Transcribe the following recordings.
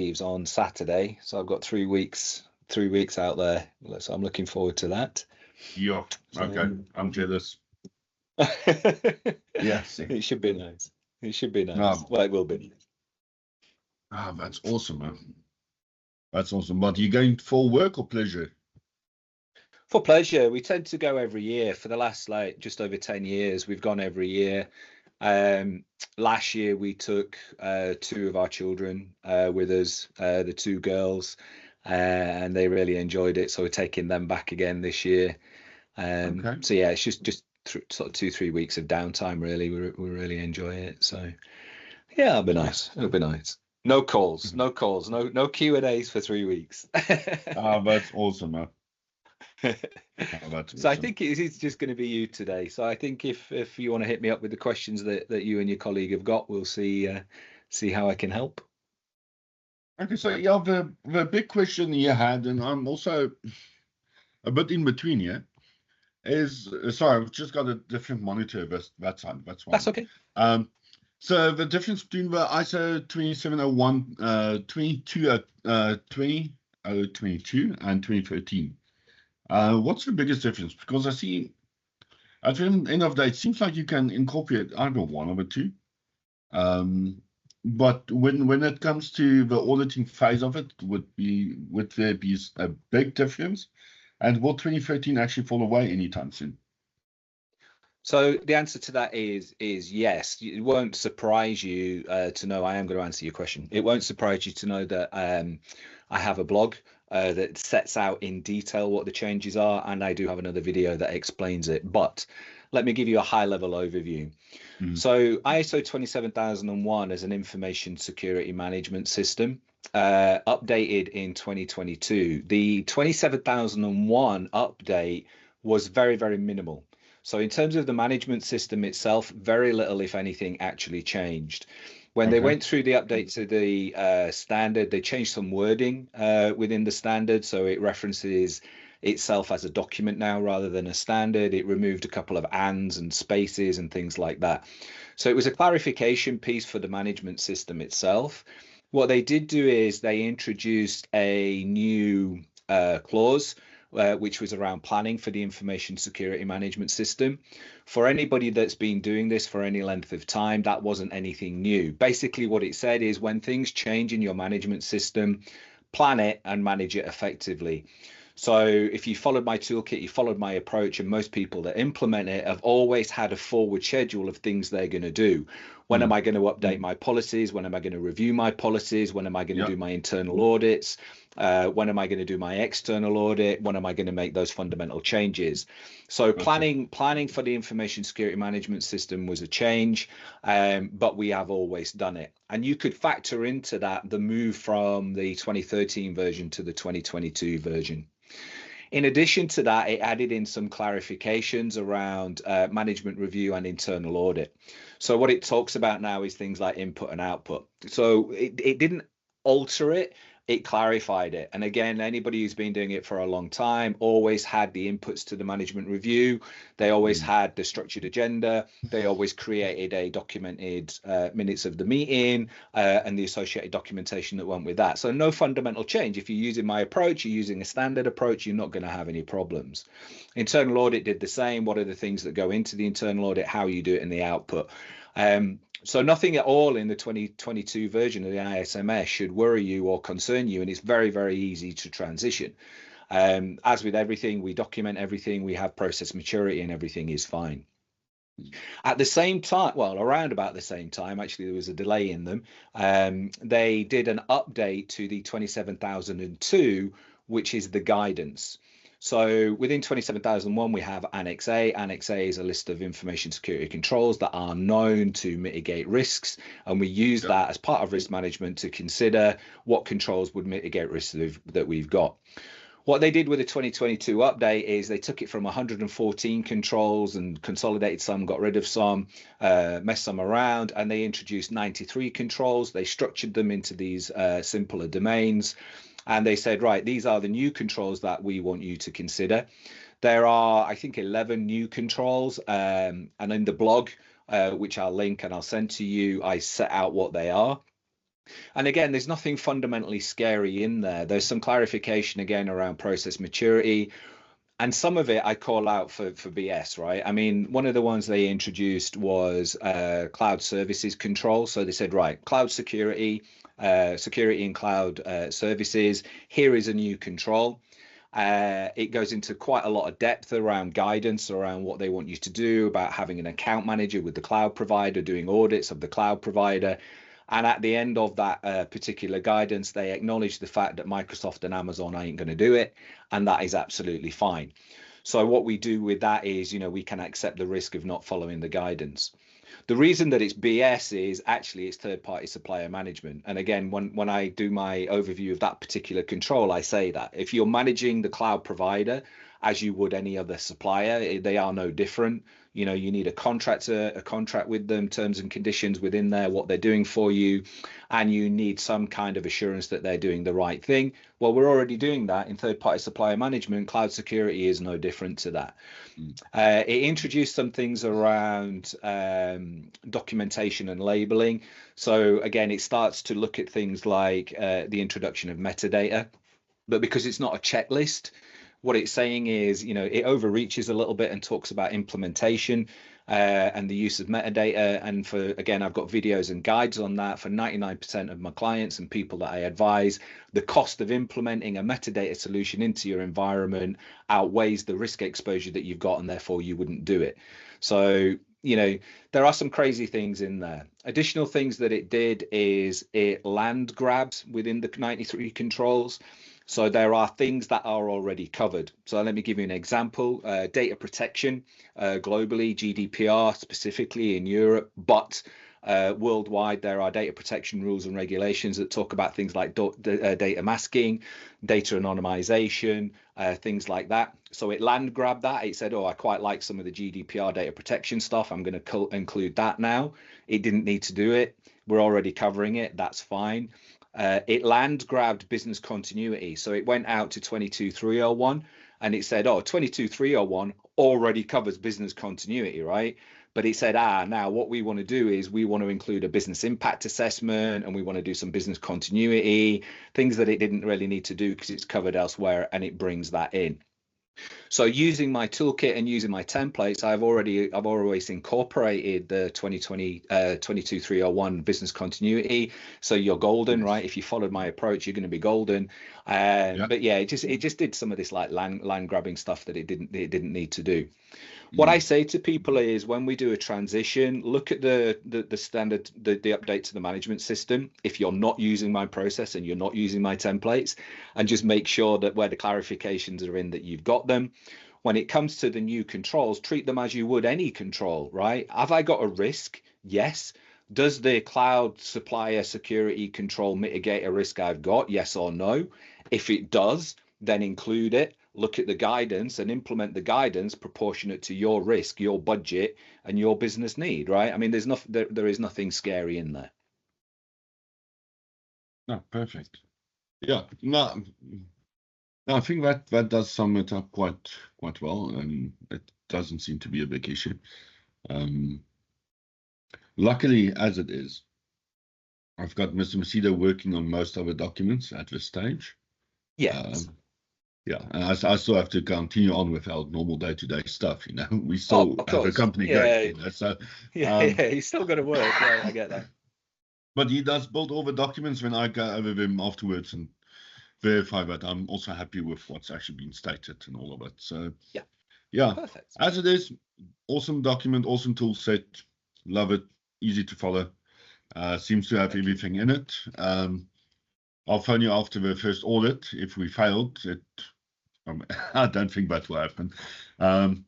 Maldives on Saturday, so I've got 3 weeks out there. So I'm looking forward to that. Yeah. Okay. I'm jealous. Yes. It should be nice. It should be nice. No. Well, it will be. Ah, that's awesome, man. That's awesome. But you going for work or pleasure? For pleasure. We tend to go every year. For the last just over 10 years, we've gone every year. Last year we took 2 of our children with us, the 2 girls, and they really enjoyed it. So we're taking them back again this year. Okay. So yeah, it's just sort of 2-3 weeks of downtime. Really, we really enjoy it. So yeah, it'll be nice. It'll be nice. No calls, no Q&As for 3 weeks. Ah, that's awesome, man. Oh, that's So I awesome. think it's just going to be you today. So I think if you want to hit me up with the questions that you and your colleague have got, we'll see how I can help. Okay, so yeah, the big question you had, and I'm also a bit in between here, is sorry, I've just got a different monitor that time. That's why. That's okay. So the difference between the ISO 2701, 2022 and 2013. What's the biggest difference? Because I see at the end of the day, it seems like you can incorporate either one of the two. But when it comes to the auditing phase of it, would there be a big difference? And will 2013 actually fall away anytime soon? So the answer to that is yes. It won't surprise you to know. I am going to answer your question. It won't surprise you to know that I have a blog that sets out in detail what the changes are, and I do have another video that explains it. But let me give you a high-level overview. So ISO 27001 is an information security management system, updated in 2022. The 27001 update was very, very minimal. So in terms of the management system itself, very little, if anything, actually changed. When they went through the update to the standard, they changed some wording within the standard. So it references itself as a document now rather than a standard. It removed a couple of ands and spaces and things like that. So it was a clarification piece for the management system itself. What they did do is they introduced a new clause which was around planning for the information security management system. For anybody that's been doing this for any length of time, that wasn't anything new. Basically, what it said is when things change in your management system, plan it and manage it effectively. So if you followed my toolkit, you followed my approach, and most people that implement it have always had a forward schedule of things they're going to do. When am I going to update my policies? When am I going to review my policies? When am I going to do my internal audits? When am I going to do my external audit? When am I going to make those fundamental changes? So planning for the information security management system was a change, but we have always done it. And you could factor into that the move from the 2013 version to the 2022 version. In addition to that, it added in some clarifications around management review and internal audit. So what it talks about now is things like input and output. So it didn't alter it, it clarified it. And again, anybody who's been doing it for a long time always had the inputs to the management review. They always had the structured agenda. They always created a documented minutes of the meeting and the associated documentation that went with that. So no fundamental change. If you're using my approach, you're using a standard approach, you're not going to have any problems. Internal audit did the same. What are the things that go into the internal audit? How you do it in the output? So nothing at all in the 2022 version of the ISMS should worry you or concern you, and it's very, very easy to transition. As with everything, we document everything, we have process maturity, and everything is fine. At the same time, well, around about the same time, actually, there was a delay in them. They did an update to the 27002, which is the guidance. So within 27001, we have Annex A. Annex A is a list of information security controls that are known to mitigate risks. And we use that as part of risk management to consider what controls would mitigate risks that we've got. What they did with the 2022 update is they took it from 114 controls and consolidated some, got rid of some, messed some around, and they introduced 93 controls. They structured them into these simpler domains. And they said, right, these are the new controls that we want you to consider. There are, I think, 11 new controls. And in the blog, which I'll link and I'll send to you, I set out what they are. And again, there's nothing fundamentally scary in there. There's some clarification again around process maturity. And some of it I call out for BS, right? I mean, one of the ones they introduced was cloud services control. So they said, right, cloud security, security in cloud services. Here is a new control. It goes into quite a lot of depth around guidance around what they want you to do, about having an account manager with the cloud provider, doing audits of the cloud provider. And at the end of that particular guidance, they acknowledge the fact that Microsoft and Amazon ain't going to do it, and that is absolutely fine. So what we do with that is, we can accept the risk of not following the guidance. The reason that it's BS is actually it's third-party supplier management. And again, when I do my overview of that particular control, I say that if you're managing the cloud provider as you would any other supplier, they are no different. You need a contract with them, terms and conditions within there, what they're doing for you, and you need some kind of assurance that they're doing the right thing. Well, we're already doing that in third-party supplier management. Cloud security is no different to that. It introduced some things around documentation and labeling. So again, it starts to look at things like the introduction of metadata, but because it's not a checklist, what it's saying is, it overreaches a little bit and talks about implementation and the use of metadata. And again, I've got videos and guides on that. For 99% of my clients and people that I advise, the cost of implementing a metadata solution into your environment outweighs the risk exposure that you've got, and therefore you wouldn't do it. So, there are some crazy things in there. Additional things that it did is it land grabs within the 93 controls. So there are things that are already covered. So let me give you an example. Data protection globally, GDPR specifically in Europe, but worldwide there are data protection rules and regulations that talk about things like data masking, data anonymization, things like that. So it land grabbed that. It said, I quite like some of the GDPR data protection stuff. I'm going to include that now. It didn't need to do it. We're already covering it. That's fine. It land grabbed business continuity. So it went out to 22301 and it said, 22301 already covers business continuity, right? But it said, now what we want to do is we want to include a business impact assessment, and we want to do some business continuity, things that it didn't really need to do because it's covered elsewhere, and it brings that in. So using my toolkit and using my templates, I've always incorporated the 22301 business continuity. So you're golden, right? If you followed my approach, you're going to be golden. But yeah, it just did some of this like land grabbing stuff that it didn't need to do. What I say to people is, when we do a transition, look at the standard, the update to the management system. If you're not using my process and you're not using my templates, and just make sure that where the clarifications are in, that you've got them. When it comes to the new controls, treat them as you would any control, right? Have I got a risk? Yes. Does the cloud supplier security control mitigate a risk I've got? Yes or no? If it does, then include it. Look at the guidance and implement the guidance proportionate to your risk, your budget, and your business need, right? I mean, there is nothing scary in there. No, perfect. Yeah, no, I think that does sum it up quite well, and it doesn't seem to be a big issue. Luckily, as it is, I've got Mr. Macedo working on most of the documents at this stage. Yes. Yeah, and I still have to continue on with our normal day-to-day stuff. We still have a company going. So he's still got to work. Yeah, I get that. But he does build all the documents when I go over them afterwards and verify that I'm also happy with what's actually been stated and all of it. So yeah, perfect. As it is, awesome document, awesome tool set, love it, easy to follow. Seems to have everything in it. I'll phone you after the first audit if we failed. I don't think that will happen. And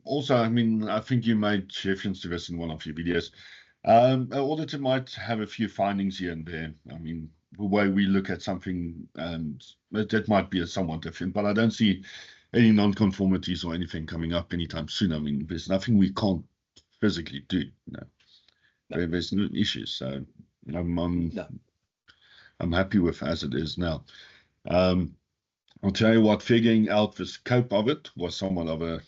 also, I mean, I think you made reference to this in one of your videos. An auditor might have a few findings here and there. I mean, the way we look at something, that might be somewhat different, but I don't see any non-conformities or anything coming up anytime soon. I mean, there's nothing we can't physically do. No. There's no issues. So I'm happy with as it is now. I'll tell you what, figuring out the scope of it was somewhat of a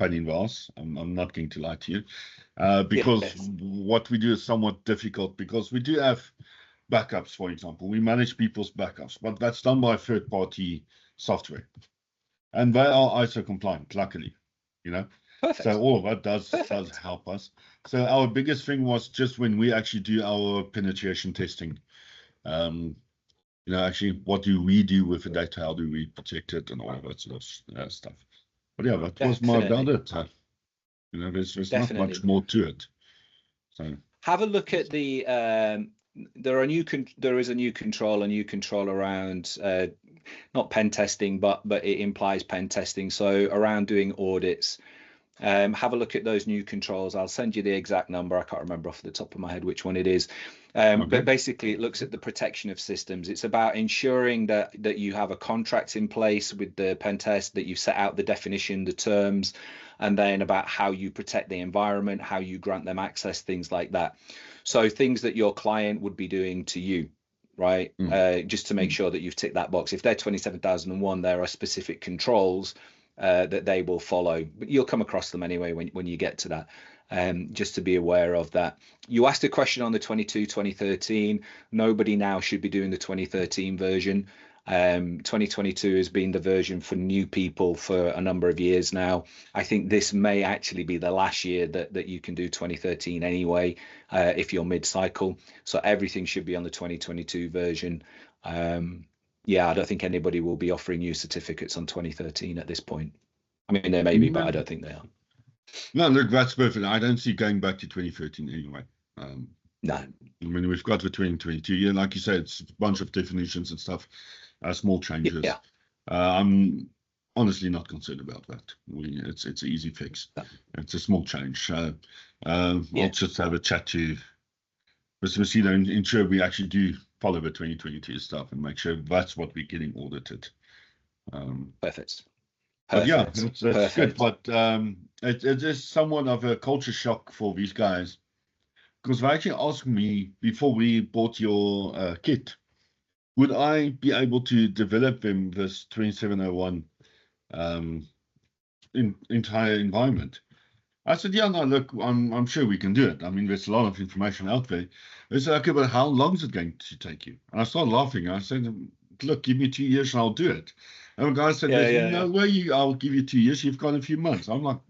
pain in the ass. I'm not going to lie to you, because Yes. what we do is somewhat difficult, because we do have backups. For example, we manage people's backups, but that's done by third-party software, and they are ISO compliant, luckily, you know. Perfect. So all of that does Perfect. help us. So our biggest thing was just when we actually do our penetration testing. Actually, what do we do with the data? How do we protect it and all of that sort of stuff? But yeah, that was more about Definitely. it. There's not Definitely. much more to it. So have a look at the there is a new control around not pen testing, but it implies pen testing. So around doing audits, have a look at those new controls. I'll send you the exact number. I can't remember off the top of my head which one it is. Okay. But basically, it looks at the protection of systems. It's about ensuring that you have a contract in place with the pen test, that you set out the definition, the terms, and then about how you protect the environment, how you grant them access, things like that. So things that your client would be doing to you, right? Just to make sure that you've ticked that box. If they're 27001, there are specific controls that they will follow, but you'll come across them anyway when you get to that. Just to be aware of that. You asked a question on the 2013. Nobody now should be doing the 2013 version. 2022 has been the version for new people for a number of years now. I think this may actually be the last year that you can do 2013 anyway, if you're mid-cycle. So everything should be on the 2022 version. Yeah, I don't think anybody will be offering you certificates on 2013 at this point. I mean, there may be, but I don't think they are. No, look, that's perfect. I don't see going back to 2013 anyway. No. I mean, we've got the 2022 year, like you said, it's a bunch of definitions and stuff, small changes. Yeah. I'm honestly not concerned about that. It's an easy fix. No. It's a small change. I'll just have a chat to Mr. Messina and ensure we actually do follow the 2022 stuff and make sure that's what we're getting audited. Perfect. But yeah, Perfect. that's good. Perfect. But it is somewhat of a culture shock for these guys, because they actually asked me before we bought your kit, would I be able to develop them this 2701 entire environment? I said, yeah, no, look, I'm sure we can do it. I mean, there's a lot of information out there. They said, okay, but how long is it going to take you? And I started laughing. I said, look, give me 2 years and I'll do it. And the guy said, there's no way I'll give you 2 years. You've got a few months. I'm like,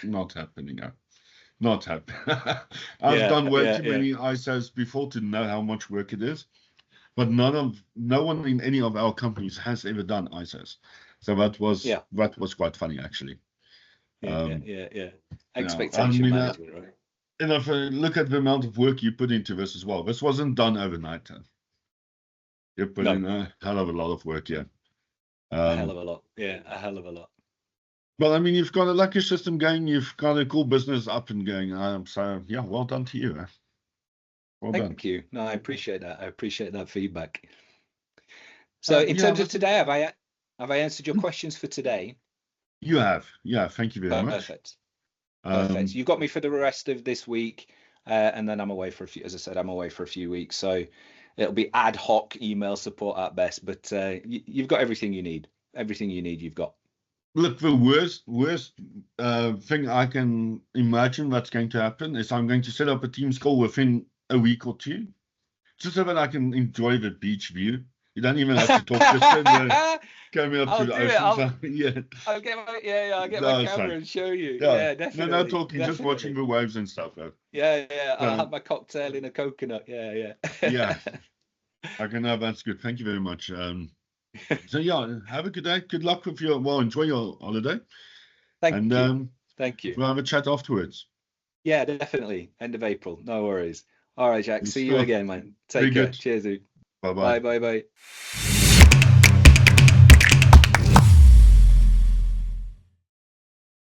not happening. Not happening. I've done way too many ISOs before to know how much work it is. But no one in any of our companies has ever done ISOs. So that was quite funny, actually. Yeah. Expectation management, right? And if I look at the amount of work you put into this as well, this wasn't done overnight. You put in a hell of a lot of work, yeah. A hell of a lot. Yeah, a hell of a lot. Well, I mean, you've got a lucky system going. You've got a cool business up and going. So, yeah, well done to you. Well done. Thank you. No, I appreciate that. I appreciate that feedback. So in terms of today, have I answered your questions for today? You have. Yeah, thank you very much. Perfect. Perfect. You've got me for the rest of this week, and then I'm away for a few. As I said, I'm away for a few weeks, so it'll be ad hoc email support at best. But you've got everything you need. Everything you need, you've got. Look, the worst thing I can imagine that's going to happen is I'm going to set up a Teams call within a week or two, just so that I can enjoy the beach view. You don't even have to talk. Just coming up to the ocean. I'll get my camera and show you. Yeah, definitely. No talking, definitely. Just watching the waves and stuff. Yeah. I'll have my cocktail in a coconut. Yeah. Yeah. Okay, no, that's good. Thank you very much. So yeah, have a good day. Good luck with enjoy your holiday. Thank you. We'll have a chat afterwards. Yeah, definitely. End of April. No worries. All right, Jack. See you again, man. Take care. Cheers, dude. Bye. Bye.